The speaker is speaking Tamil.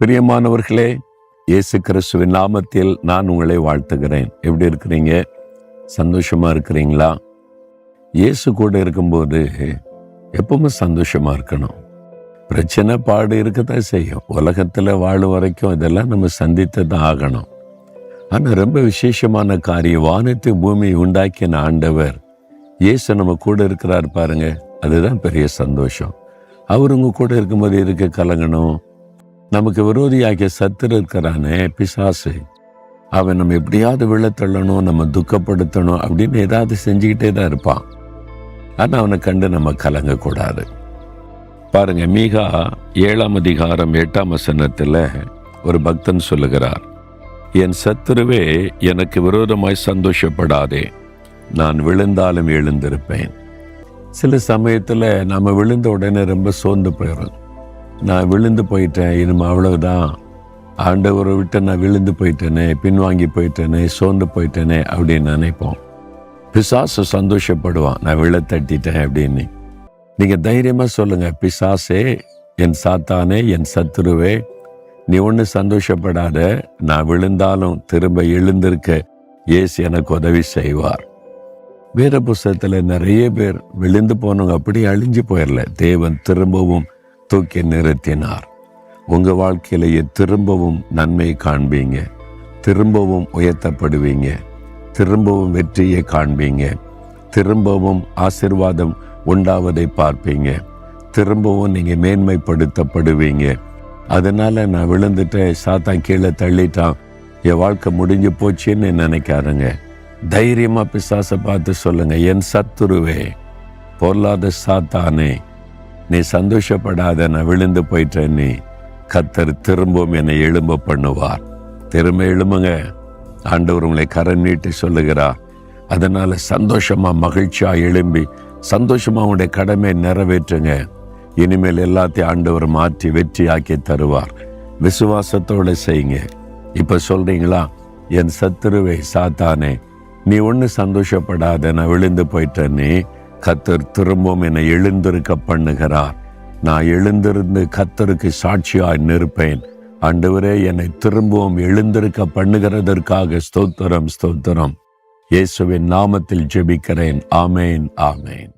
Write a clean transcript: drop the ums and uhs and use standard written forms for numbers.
பிரியமானவர்களே, இயேசு கிறிஸ்துவின் நாமத்தில் நான் உங்களை வாழ்த்துகிறேன். எப்படி இருக்கிறீங்க? சந்தோஷமா இருக்கிறீங்களா? இயேசு கூட இருக்கும்போது எப்பவுமே சந்தோஷமா இருக்கணும். பிரச்சனை பாடு இருக்கத்தான் செய்யும். உலகத்துல வாழும் வரைக்கும் இதெல்லாம் நம்ம சந்தித்து தான் ஆகணும். ஆனா ரொம்ப விசேஷமான காரியம், வானத்தை பூமியை உண்டாக்கின ஆண்டவர் இயேசு நம்ம கூட இருக்கிறார் பாருங்க. அதுதான் பெரிய சந்தோஷம். அவர் உங்க கூட இருக்கும்போது இருக்க கலங்கணும். நமக்கு விரோதியாகிய சத்துரு இருக்கிறானே பிசாசு, அவன் நம்ம எப்படியாவது விழத்தள்ளணும், நம்ம துக்கப்படுத்தணும் அப்படின்னு ஏதாவது செஞ்சுக்கிட்டே தான் இருப்பான். ஆனா அவனை கண்டு நம்ம கலங்கக்கூடாது. பாருங்க, மீகா 7ஆம் அதிகாரம் 8ஆம் வசனத்துல ஒரு பக்தன் சொல்லுகிறார், என் சத்துருவே எனக்கு விரோதமாய் சந்தோஷப்படாதே, நான் விழுந்தாலும் எழுந்திருப்பேன். சில சமயத்துல நம்ம விழுந்த உடனே ரொம்ப சோர்ந்து போயிடும். நான் விழுந்து போயிட்டேன், இனிமே அவ்வளவுதான், ஆண்டவரை விட்டு நான் விழுந்து போயிட்டேனே, பின்வாங்கி போயிட்டேனே, சோர்ந்து போயிட்டேனே அப்படின்னு நினைப்போம். பிசாசு சந்தோஷப்படுவான், நான் விழ தட்டிட்டேன் அப்படின்னு. நீங்க தைரியமா சொல்லுங்க, பிசாசே, என் சாத்தானே, என் சத்துருவே, நீ ஒண்ணு சந்தோஷப்படாத, நான் விழுந்தாலும் திரும்ப எழுந்திருக்க இயேசு எனக்கு உதவி செய்வார். வேற புஸ்தகத்துல நிறைய பேர் விழுந்து போனவங்க அப்படி அழிஞ்சு போயிடல, தேவன் திரும்பவும் தூக்கி நிறுத்தினார். உங்க வாழ்க்கையிலேயே திரும்பவும் நன்மை காண்பீங்க, திரும்பவும் உயர்த்தப்படுவீங்க, திரும்பவும் வெற்றியை காண்பீங்க, திரும்பவும் ஆசீர்வாதம் உண்டாவதை பார்ப்பீங்க, திரும்பவும் நீங்க மேன்மைப்படுத்தப்படுவீங்க. அதனால நான் விழுந்துட்டேன், சாத்தான் கீழே தள்ளிட்டான், என் வாழ்க்கை முடிஞ்சு போச்சுன்னு நினைக்காருங்க. தைரியமா பிசாசை பார்த்து சொல்லுங்க, என் சத்துருவே, பொருளாத சாத்தானே, நீ சந்தோஷப்படாத, நான் விழுந்து போயிட்டேன், நீ கர்த்தர் திரும்பவும் என்னை எழும்ப பண்ணுவார். திரும்ப எழும்புங்க, ஆண்டவர் உங்களை கரம் நீட்டி சொல்லுகிறார். அதனால சந்தோஷமா மகிழ்ச்சியா எழும்பி சந்தோஷமா உங்களுடைய கடமை நிறைவேற்றுங்க. இனிமேல் எல்லாத்தையும் ஆண்டவர் மாற்றி வெற்றியாக்கி தருவார். விசுவாசத்தோட செய்யுங்க. இப்ப சொல்றீங்களா, என் சத்துருவை சாத்தானே, நீ ஒண்ணு சந்தோஷப்படாத, நான் விழுந்து போயிட்டேன், நீ கர்த்தர் திரும்பவும் என்னை எழுந்திருக்க பண்ணுகிறார். நான் எழுந்திருந்து கர்த்தருக்கு சாட்சியாய் நிற்பேன். ஆண்டவரே, என்னை திரும்பவும் எழுந்திருக்க பண்ணுகிறதற்காக ஸ்தோத்திரம், ஸ்தோத்திரம். இயேசுவின் நாமத்தில் ஜெபிக்கிறேன். ஆமேன், ஆமேன்.